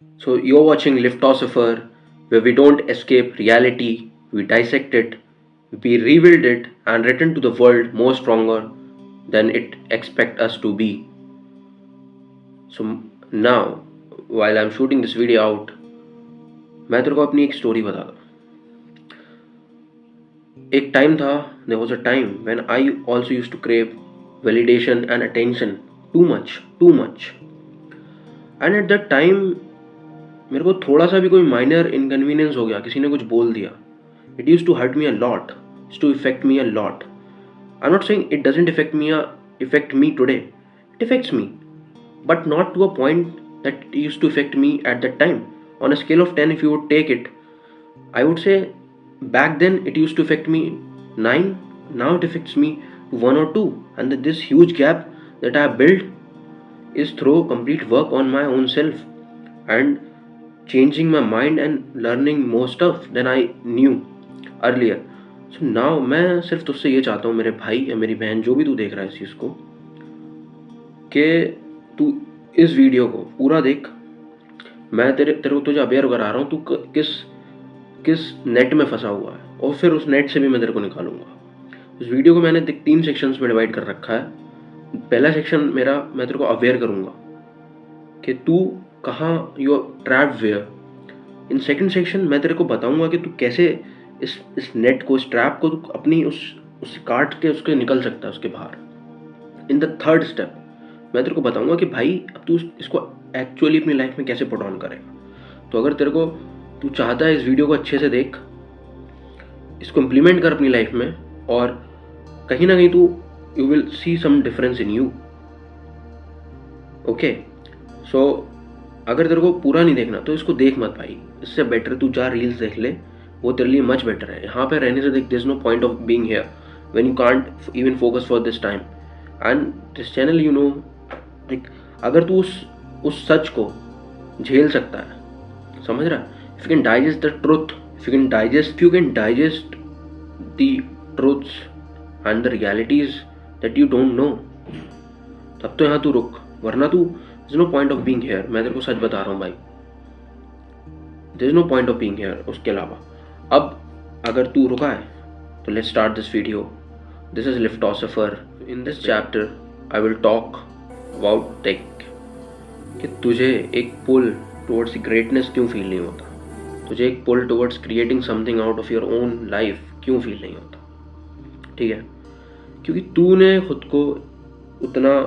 So you're watching Liftosopher, where we don't escape reality, we dissect it, we rebuild it, and return to the world more stronger than it expect us to be. So now, while I'm shooting this video out, मैं तेरे को अपनी एक story बताता हूँ. एक time था, there was a time when I also used to crave validation and attention too much. And at that time मेरे को थोड़ा सा भी कोई माइनर इनकन्वीनियंस हो गया, किसी ने कुछ बोल दिया, it used to hurt me a lot, used to affect me a lot. I'm not saying it doesn't affect me today. It affects me, but not to a point that it used to affect me at that time. On a scale of 10, if you would take it, I would say back then it used to affect me 9. Now it affects me 1 or 2, and this huge gap that I have built is through complete work on my own self and changing my mind and learning more stuff than I knew earlier. So now मैं सिर्फ तुझसे ये चाहता हूँ मेरे भाई या मेरी बहन, जो भी तू देख रहा है इस चीज़ को, कि तू इस वीडियो को पूरा देख. मैं तेरे को तुझे अवेयर करा रहा हूँ, तू किस नेट में फंसा हुआ है, और फिर उस नेट से भी मैं तेरे को निकालूंगा. इस वीडियो को मैंने 3 सेक्शंस में डिवाइड कर रखा है. पहला सेक्शन मेरा, मैं तेरे को अवेयर करूँगा कि तू कहाँ, you are trapped where. In second section मैं तेरे को बताऊंगा कि तू कैसे इस नेट को, इस ट्रैप को तू अपनी उस काट के उसके निकल सकता है, उसके बाहर. इन द थर्ड स्टेप मैं तेरे को बताऊंगा कि भाई अब तू इसको एक्चुअली अपनी लाइफ में कैसे पुट ऑन करेगा. तो अगर तू चाहता है इस वीडियो को अच्छे से देख, इसको इम्प्लीमेंट कर अपनी लाइफ में, और कहीं ना कहीं you will see some difference in you. Okay, so अगर तेरे को पूरा नहीं देखना तो इसको देख मत भाई. इससे बेटर तू जा रील्स देख ले, वो तेरे लिए मच बेटर है. यहाँ पे रहने से देख, there is no point of being here when you can't even focus for this time. And this channel, you know, like अगर तू उस सच को झेल सकता है, समझ रहा है, if you can digest the truth, if you can digest the truths and the realities that you don't know, तब तो यहाँ तू रुक, वरना तू There's no point of being here. मैं तेरे को सच बता रहा हूँ भाई, There's no point of being here. उसके अलावा अब अगर तू रुका है तो let's start this video. This is Liftosopher. In this chapter I will talk about tech. कि तुझे एक पुल towards greatness क्यों फील नहीं होता, तुझे एक पुल towards creating something out of your own life क्यों फील नहीं होता. ठीक है, क्योंकि तूने खुद को उतना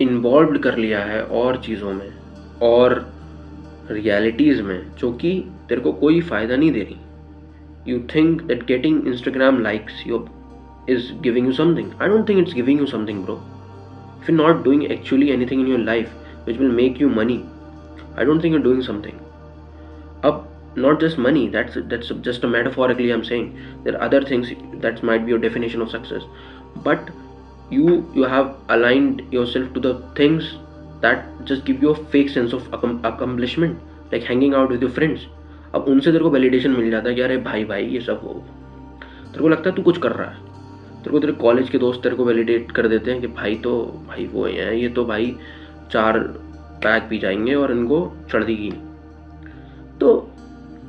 इन्वॉल्व कर लिया है और चीज़ों में और रियलिटीज़ में जो कि तेरे को कोई फ़ायदा नहीं दे रही. You think that getting Instagram likes is giving you something. I don't think it's giving you something, bro. If you're not doing actually anything in your life which will make you money, I don't think you're doing something. Up, not just money, that's just a metaphorically I'm saying. There are other things that might be your definition of success, but you have aligned yourself to the things that just give you a fake sense of accomplishment, like hanging out with your friends. अब उनसे तेरे को validation मिल जाता है कि अरे भाई ये सब हो, तेरे को लगता है तू कुछ कर रहा है. तेरे को तेरे कॉलेज के दोस्त तेरे को वैलिडेट कर देते हैं कि भाई वो हैं, ये तो भाई 4 पैक पी जाएंगे और इनको चढ़ देगी. तो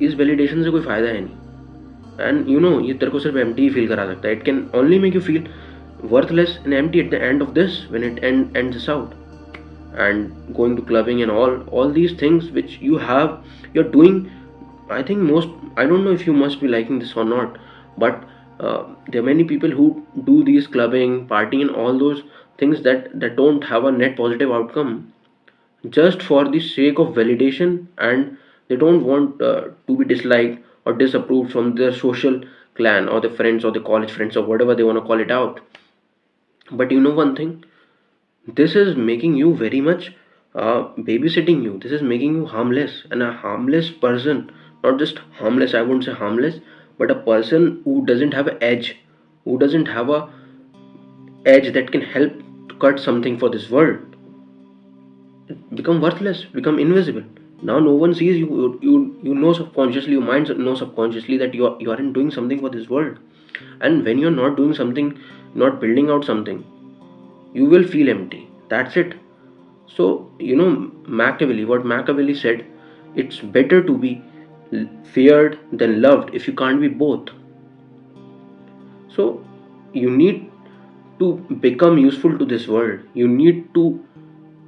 इस वैलिडेशन से कोई फ़ायदा है नहीं. एंड यू नो, ये तेरे को सिर्फ एम्प्टी फील करा सकता है. It can only make you feel worthless and empty at the end of this, when it ends this out. And going to clubbing and all these things which you're doing, I think I don't know if you must be liking this or not, but there are many people who do these clubbing, partying and all those things that don't have a net positive outcome, just for the sake of validation, and they don't want to be disliked or disapproved from their social clan or the friends or the college friends or whatever they want to call it out. But you know one thing, this is making you very much babysitting you. This is making you harmless, and a harmless person, not just harmless, I wouldn't say harmless, but a person who doesn't have an edge, who doesn't have a edge that can help to cut something for this world, become worthless, become invisible. Now no one sees you. You know subconsciously, your mind knows subconsciously that you aren't doing something for this world. And when you're not doing something, not building out something, you will feel empty. That's it. So, Machiavelli, what Machiavelli said, it's better to be feared than loved if you can't be both. So, you need to become useful to this world. You need to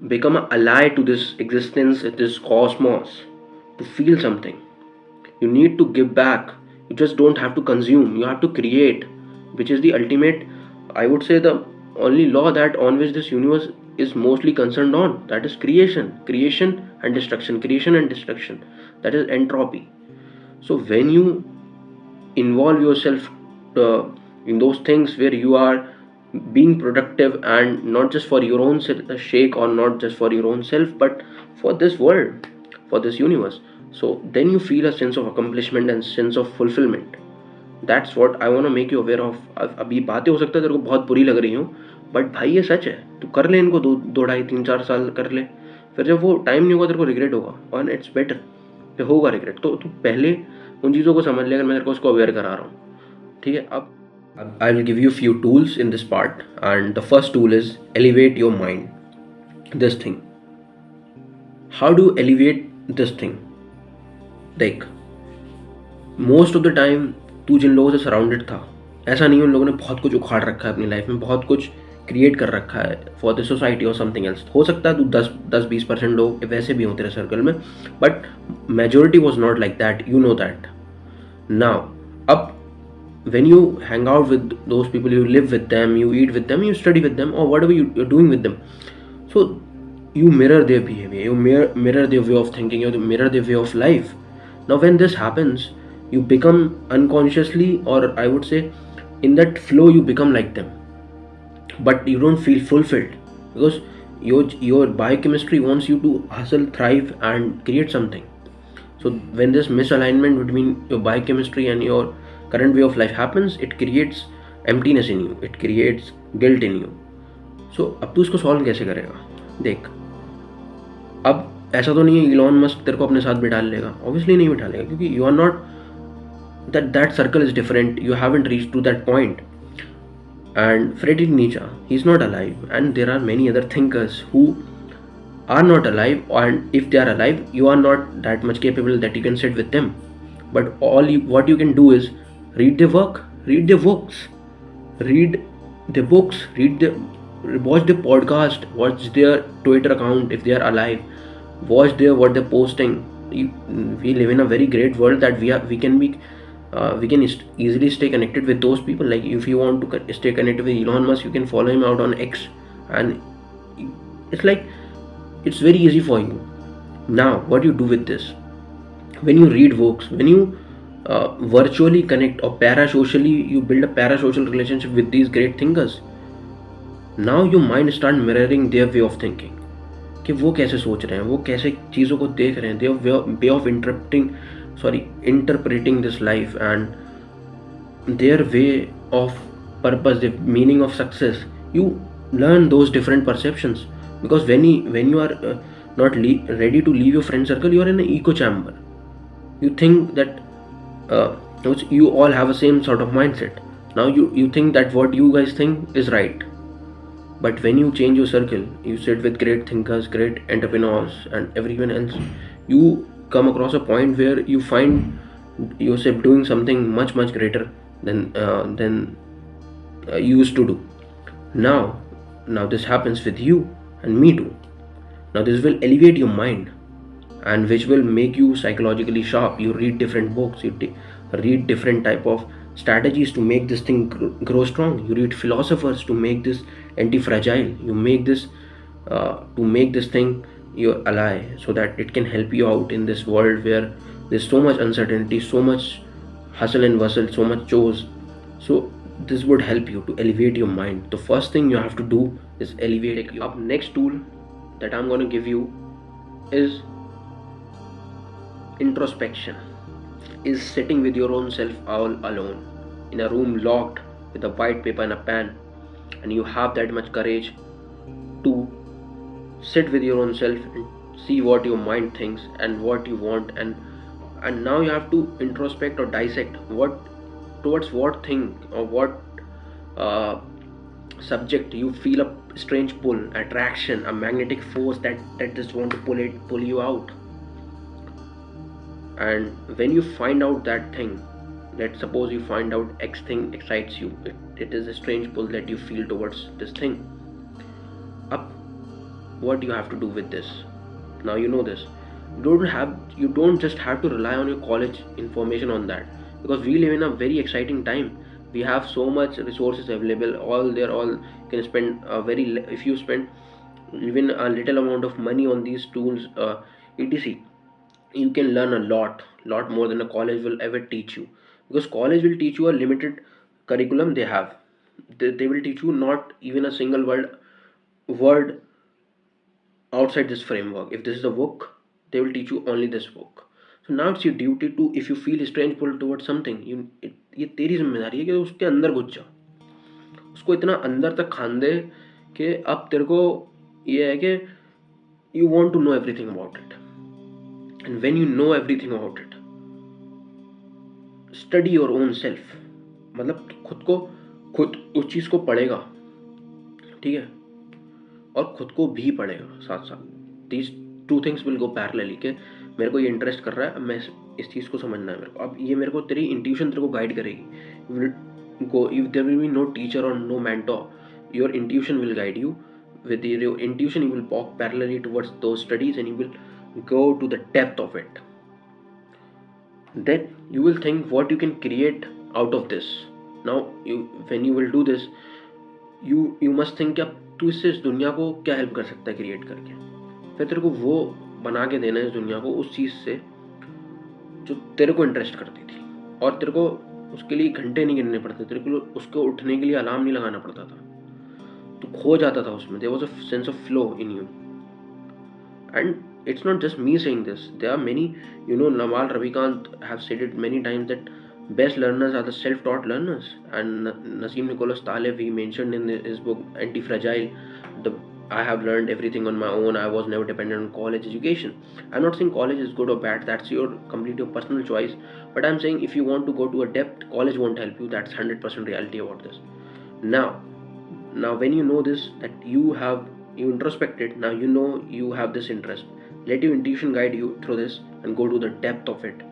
become an ally to this existence, this cosmos, to feel something. You need to give back. You just don't have to consume, you have to create, which is the ultimate, I would say, the only law that on which this universe is mostly concerned on, that is creation and destruction, creation and destruction, that is entropy. So when you involve yourself uh, in those things where you are being productive, and not just for your own sake, or not just for your own self, but for this world, for this universe, so then you feel a sense of accomplishment and sense of fulfillment. That's what I want to make you aware of. अभी बातें हो सकता है तेरे को बहुत बुरी लग रही हूँ, बट भाई ये सच है. तू कर ले इनको, 2 2 2.5 3 4 साल कर ले, फिर जब वो टाइम नहीं होगा तेरे को रिग्रेट होगा, और इट्स बेटर फिर होगा रिग्रेट. तो तू पहले उन चीज़ों को समझ ले, अगर मैं तेरे को उसको अवेयर करा रहा हूँ. ठीक है. अब I will give you few tools in this part, and the first tool is elevate your mind. This thing, how do elevate this thing? देख, मोस्ट ऑफ द टाइम तू जिन लोगों से सराउंडेड था, ऐसा नहीं है उन लोगों ने बहुत कुछ उखाड़ रखा है अपनी लाइफ में, बहुत कुछ क्रिएट कर रखा है फॉर द सोसाइटी और समथिंग एल्स. हो सकता है तू 10-20% लोग वैसे भी हों तेरे सर्कल में, but majority was not like that, you know that. Now, अब when you hang out with those people, you live with them, you eat with them, you study with them, or whatever you're doing with them, so you mirror their behavior, you mirror their way of thinking, you mirror their way of life. Now when this happens, you become unconsciously, or I would say in that flow, you become like them, but you don't feel fulfilled, because your biochemistry wants you to hustle, thrive, and create something. So when this misalignment between your biochemistry and your current way of life happens, it creates emptiness in you, it creates guilt in you. So अब तू इसको solve कैसे करेगा? देख, अब ऐसा तो नहीं है इलॉन मस्क तेरे को अपने साथ बिठा लेगा, ऑब्वियसली नहीं बिठा लेगा, क्योंकि you are not, that circle is different, you haven't reached to that point. And Friedrich Nietzsche, he's not alive, and there are many other thinkers who are not alive, and if they are alive, you are not that much capable that you can sit with them. But what you can do is read their work, read their books, read their books, watch their podcast, watch their Twitter account if they are alive, watch what they're posting. We live in a very great world that we can easily stay connected with those people. Like if you want to stay connected with Elon Musk, you can follow him out on X, and it's like it's very easy for you. Now what you do with this, when you read books, when you virtually connect, or parasocially you build a parasocial relationship with these great thinkers, now your mind start mirroring their way of thinking, कि वो कैसे सोच रहे हैं, वो कैसे चीज़ों को देख रहे हैं, their way of interpreting this life, and their way of purpose, the meaning of success. You learn those different perceptions, because when you are not ready to leave your friend circle, you are in an echo chamber. You think that you all have the same sort of mindset. Now you think that what you guys think is right, but when you change your circle, you sit with great thinkers, great entrepreneurs, and everyone else, you come across a point where you find yourself doing something much greater than you used to do. Now this happens with you and me too. Now this will elevate your mind, and which will make you psychologically sharp. You read different books, you read different type of strategies to make this thing grow strong. You read philosophers to make this anti-fragile. You make this to make this thing your ally, so that it can help you out in this world where there's so much uncertainty, so much hustle and bustle, so much chores. So this would help you to elevate your mind. The first thing you have to do is elevate your next tool that I'm going to give you is introspection, is sitting with your own self all alone in a room locked with a white paper and a pen, and you have that much courage to sit with your own self and see what your mind thinks and what you want, and now you have to introspect or dissect towards what thing, or what subject, you feel a strange pull, attraction, a magnetic force that just want to pull you out. And when you find out that thing, let's suppose you find out X thing excites you, it is a strange pull that you feel towards this thing. Up, what you have to do with this? Now you know this. You don't just have to rely on your college information on that, because we live in a very exciting time. We have so much resources available, all can spend if you spend even a little amount of money on these tools, etc, you can learn a lot more than a college will ever teach you. Because college will teach you a limited curriculum they have. They will teach you not even a single word outside this framework. If this is a book, they will teach you only this book. So now it's your duty to, if you feel strange pull towards something, ये तेरी जिम्मेदारी है कि उसके अंदर घुस जा, उसको इतना अंदर तक खान दे कि अब तेरे को ये है कि you want to know everything about it. And when you know everything about it, study your own self. मतलब खुद उस चीज़ को पढ़ेगा, ठीक है, और खुद को भी पढ़ेगा साथ साथ. These two things will go parallelly. कि मेरे को ये इंटरेस्ट कर रहा है, अब मैं इस चीज़ को समझना है मेरे को. अब ये मेरे को तेरी इंट्यूशन तेरे को गाइड करेगी. If there will be no teacher or no mentor, your intuition will guide you. With your intuition, you will walk parallelly towards those studies, and you will go to the depth of it. Then you will think what you can create out of this. Now when you will do this, you must think कि अब तू इससे इस दुनिया को क्या help कर सकता है क्रिएट करके. फिर तेरे को वो बना के देना है इस दुनिया को उस चीज़ से जो तेरे को इंटरेस्ट करती थी, और तेरे को उसके लिए घंटे नहीं गिनने पड़ते, तेरे को उसको उठने के लिए अलार्म नहीं लगाना पड़ता था, तो खो जाता था उसमें. There was a sense of flow in you. And it's not just me saying this. There are many, Naval Ravikant have said it many times that best learners are the self-taught learners. And Nassim Nicholas Taleb, he mentioned in his book Anti-Fragile, I have learned everything on my own. I was never dependent on college education. I'm not saying college is good or bad. That's completely your personal choice. But I'm saying if you want to go to a depth, college won't help you. That's 100% reality about this. Now when you know this, that you introspected, now you know you have this interest. Let your intuition guide you through this and go to the depth of it.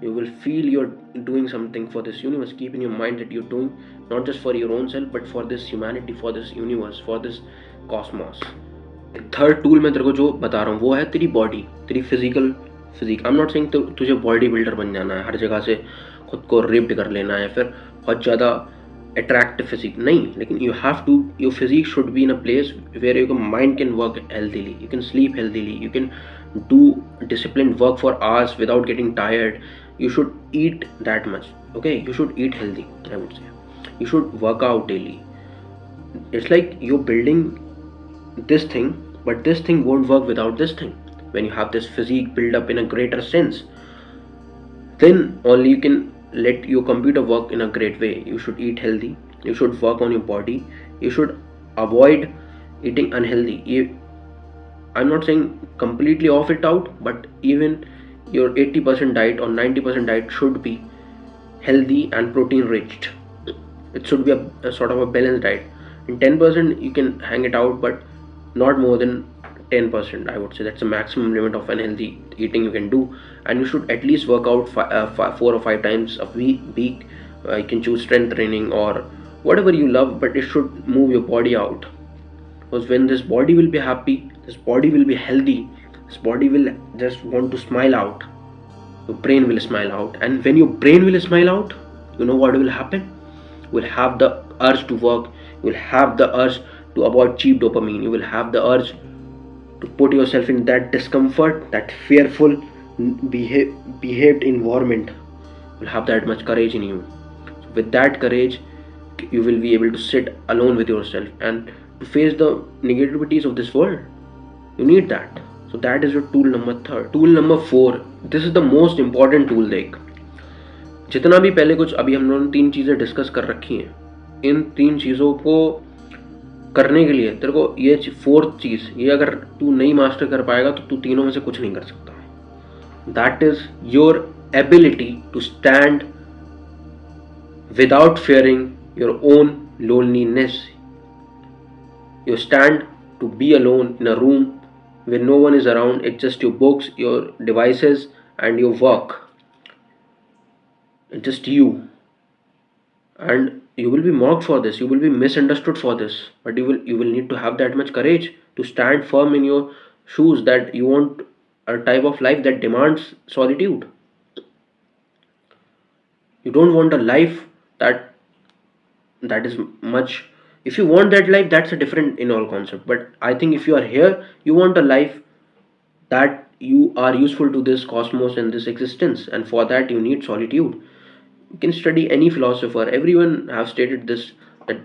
You will feel you're doing something for this universe. Keep in your mind that you're doing not just for your own self, but for this humanity, for this universe, for this cosmos. Third tool मैं तेरे को जो बता रहा हूँ वो है तेरी बॉडी, तेरी physique. I am not saying तुझे बॉडी बिल्डर बन जाना है, हर जगह से खुद को रिप्ड कर लेना है, फिर बहुत ज़्यादा अट्रैक्टिव फिजिक नहीं. लेकिन you have to, your physique should be in a place where your mind can work healthily, you can sleep healthily, you can do disciplined work for hours without getting tired. You should eat that much, okay? You should eat healthy, I would say. You should work out daily. It's like you're building this thing, but this thing won't work without this thing. When you have this physique build up in a greater sense, then only you can let your computer work in a great way. You should eat healthy, you should work on your body, you should avoid eating unhealthy. I'm not saying completely off it out, but even your 80% diet or 90% diet should be healthy and protein rich. It should be a sort of a balanced diet. In 10% you can hang it out, but not more than 10%. I would say that's the maximum limit of unhealthy eating you can do. And you should at least work out 4 or 5 times a week. You can choose strength training or whatever you love, but it should move your body out. Because when this body will be happy, this body will be healthy, this body will just want to smile out, your brain will smile out. And when your brain will smile out, you know what will happen? You will have the urge to work, you will have the urge to avoid cheap dopamine, you will have the urge to put yourself in that discomfort, that fearful behaved environment. You will have that much courage in you. So with that courage, you will be able to sit alone with yourself and to face the negativities of this world. You need that. So that is your tool number 3. Tool number 4, this is the most important tool. देख, जितना भी पहले कुछ अभी हम लोगों ने 3 चीज़ें डिस्कस कर रखी हैं, इन 3 चीज़ों को करने के लिए तेरे को ये 4th चीज़, ये अगर तू नहीं मास्टर कर पाएगा तो तू तीनों में से कुछ नहीं कर सकता. That is your ability to stand without fearing your own loneliness. You stand to be alone in a room where no one is around. It's just your books, your devices, and your work. It's just you. And you will be mocked for this. You will be misunderstood for this. But you will need to have that much courage to stand firm in your shoes that you want a type of life that demands solitude. You don't want a life that that is much. If you want that life, that's a different in all concept. But I think if you are here, you want a life that you are useful to this cosmos and this existence, and for that you need solitude. You can study any philosopher, everyone have stated this, that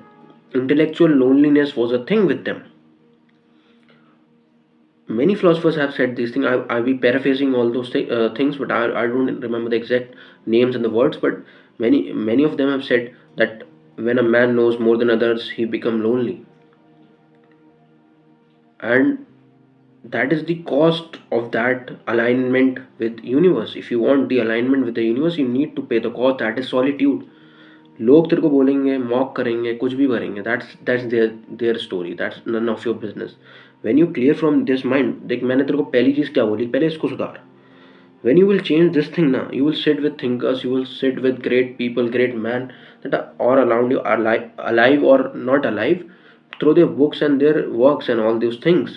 intellectual loneliness was a thing with them. Many philosophers have said these things. I'll be paraphrasing all those things, but I don't remember the exact names and the words. But many of them have said that when a man knows more than others, he become lonely, and that is the cost of that alignment with universe. If you want the alignment with the universe, you need to pay the cost, that is solitude. लोग तेरे को बोलेंगे, mock करेंगे, कुछ भी करेंगे, that's their story, that's none of your business. When you clear from this mind, देख मैंने तेरे को पहली चीज़ क्या बोली, पहले इसको सुधार. When you will change this thing now, you will sit with thinkers, you will sit with great people, great men that are all around you, are alive or not alive, through their books and their works and all those things.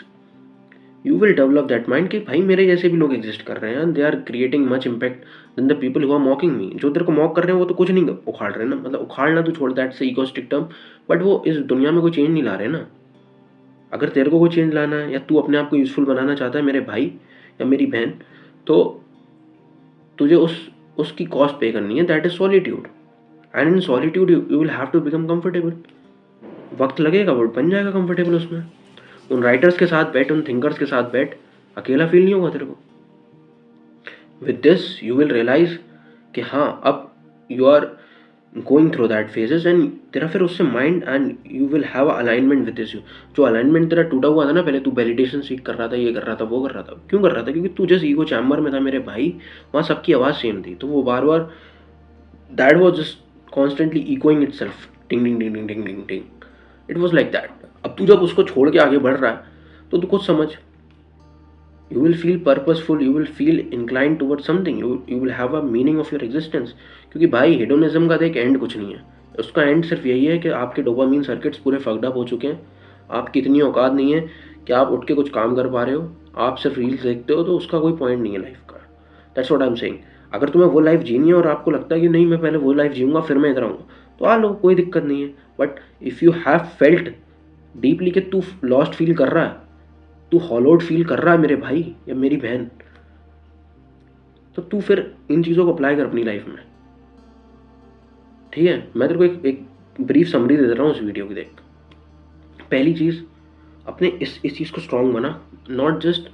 You will develop that mind कि भाई मेरे जैसे भी लोग exist कर रहे हैं, they are creating much impact than the people who are mocking me. जो तेरे को मॉक कर रहे हैं वो तो कुछ नहीं उखाड़ रहे ना, मतलब उखाड़ना तो छोड़, दैट से इगोस्टिक टर्म, बट वो इस दुनिया में कोई चेंज नहीं ला रहे ना. अगर तेरे को कोई चेंज लाना है या तू अपने आप को यूजफुल बनाना चाहता है मेरे भाई या मेरी बहन, तो तुझे उसकी कॉस्ट पे करनी है, that is solitude. And in solitude you will have to become comfortable. वक्त लगेगा, वो बन जाएगा कंफर्टेबल उसमें. उन राइटर्स के साथ बैठ, उन थिंकर्स के साथ बैठ, अकेला फील नहीं होगा तेरे को. With this you will realise कि हाँ, अब you are going through that phases, and तेरा फिर उससे mind and you will have alignment with this. जो अलाइनमेंट तेरा टूटा हुआ था ना, पहले तू वैलिडेशन सीख कर रहा था, ये कर रहा था, वो कर रहा था, क्यों कर रहा था? क्योंकि तू जिस ईगो चैम्बर में था मेरे भाई, वहाँ सबकी आवाज़ सेम थी, तो वो बार बार that was just constantly echoing itself, टिंग टिंग टिंग टिंग टिंग टिंग टिंग. It was like that. अब तू जब उसको छोड़ के आगे बढ़ रहा है तो तू खुद समझ, you will feel purposeful, you will feel inclined towards something, you will have a meaning of your existence. क्योंकि भाई हेडोनिज्म का एक एंड कुछ नहीं है. उसका एंड सिर्फ यही है कि आपके डोपामीन सर्किट्स पूरे फक्ड अप हो चुके हैं, आपकी इतनी औकात नहीं है कि आप उठ के कुछ काम कर पा रहे हो, आप सिर्फ रील्स देखते हो, तो उसका कोई पॉइंट नहीं है लाइफ का. That's what I am saying. अगर तुम्हें वो लाइफ जीनी है और आपको लगता है कि नहीं मैं पहले वो लाइफ जीऊँगा फिर मैं इधर आऊँगा, तो आ लो, कोई दिक्कत नहीं है. But if you have felt deeply कि तू लॉस्ट फील कर रहा है, तू हॉलोड फील कर रहा है मेरे भाई या मेरी बहन, तो तू फिर इन चीज़ों को अप्लाई कर अपनी लाइफ में. ठीक है, मैं तेरे को एक ब्रीफ समरी दे रहा हूँ इस वीडियो की. देख, पहली चीज़, अपने इस चीज़ को स्ट्रॉन्ग बना, not just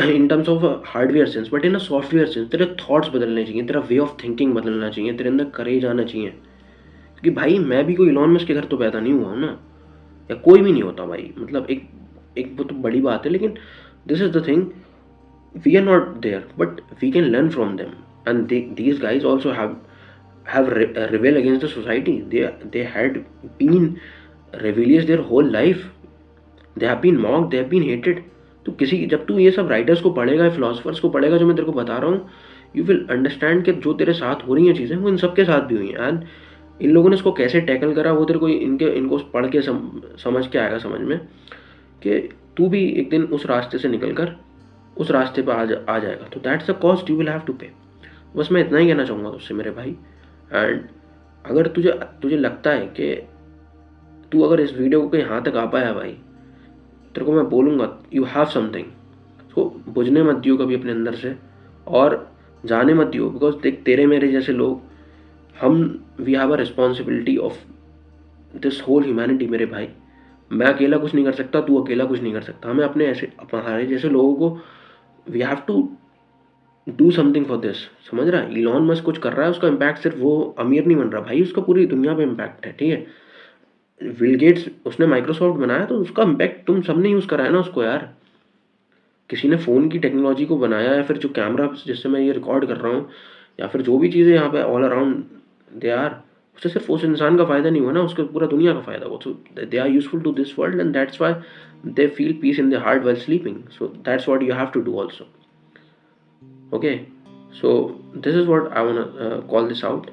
in terms of hardware sense but in a software sense. तेरे थॉट्स बदलने चाहिए, तेरा वे ऑफ थिंकिंग बदलना चाहिए, तेरे अंदर करेज आना चाहिए. क्योंकि भाई मैं भी कोई इलॉन मस्क के घर तो पैदा नहीं हुआ हूँ ना, या कोई भी नहीं होता भाई. मतलब एक वो तो बड़ी बात है, लेकिन this is the thing, we are not there but we can learn from them. And these guys also have rebel against the society. They had been rebellious their whole life. They have been mocked, they have been hated. तो जब तू ये सब writers को पढ़ेगा, philosophers को पढ़ेगा, जो मैं तेरे को बता रहा हूँ, यू विल अंडरस्टैंड कि जो तेरे साथ हो रही हैं चीज़ें वो इन सब के साथ भी हुई हैं. एंड इन लोगों ने इसको कैसे टैकल करा वो तेरे को इनको पढ़ के समझ के आएगा समझ में, कि तू भी एक दिन उस रास्ते से निकल कर उस रास्ते पर आ जाएगा. तो that's the cost you will have to pay. बस मैं इतना ही कहना चाहूँगा तुझसे मेरे भाई. एंड अगर तुझे लगता है कि तू अगर इस वीडियो को कहीं यहाँ तक आ पाया भाई, तेरे को मैं बोलूँगा यू हैव समथिंग. तो बुझने मत दियो कभी अपने अंदर से, और जाने मत दियो. बिकॉज देख, तेरे मेरे जैसे लोग, हम we have a responsibility of this whole humanity मेरे भाई. मैं अकेला कुछ नहीं कर सकता, तू अकेला कुछ नहीं कर सकता. हमें अपने हमारे जैसे लोगों को we have to do something for this. समझ रहा है? इलॉन मस्क कुछ कर रहा है, उसका इम्पैक्ट सिर्फ वो अमीर नहीं बन रहा भाई, उसका पूरी दुनिया पे इम्पैक्ट है. ठीक है, बिल गेट्स उसने माइक्रोसॉफ्ट बनाया तो उसका इम्पैक्ट तुम सब ने यूज़ करा है ना उसको यार. किसी ने फ़ोन की टेक्नोलॉजी को बनाया, या फिर जो कैमरा जिससे मैं ये रिकॉर्ड कर रहा हूँ, या फिर जो भी चीज़ें यहाँ पे ऑल अराउंड दे आर, उससे सिर्फ उस इंसान का फ़ायदा नहीं हुआ ना, उसको पूरा दुनिया का फ़ायदा हुआ. So they are useful to this world, and that's why they feel peace in their heart while sleeping. So that's what you have to do also. Okay, so this is what I want to call this out.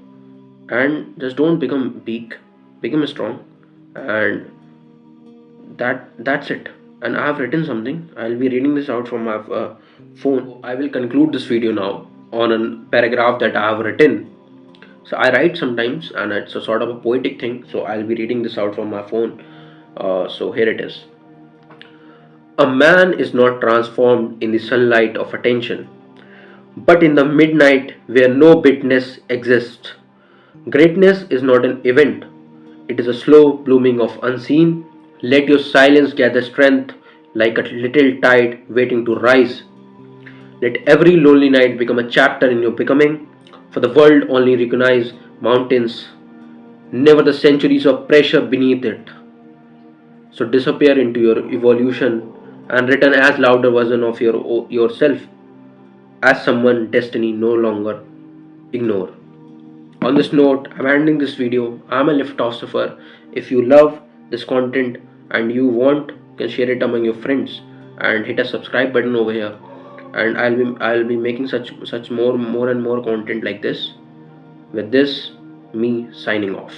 And just don't become weak, become strong. And that's it. And I have written something. I'll be reading this out from my phone. I will conclude this video now on a paragraph that I have written. So I write sometimes, and it's a sort of a poetic thing, so I'll be reading this out from my phone. So here it is. A man is not transformed in the sunlight of attention, but in the midnight where no bitterness exists. Greatness is not an event, it is a slow blooming of unseen. Let your silence gather strength like a little tide waiting to rise. Let every lonely night become a chapter in your becoming, for the world only recognizes mountains, never the centuries of pressure beneath it. So disappear into your evolution and return as louder version of yourself, as someone destiny no longer ignore. On this note, I'm ending this video. I'm a philosopher. If you love this content and you want, you can share it among your friends and hit a subscribe button over here. And I'll be making such more and more content like this. With this, me signing off.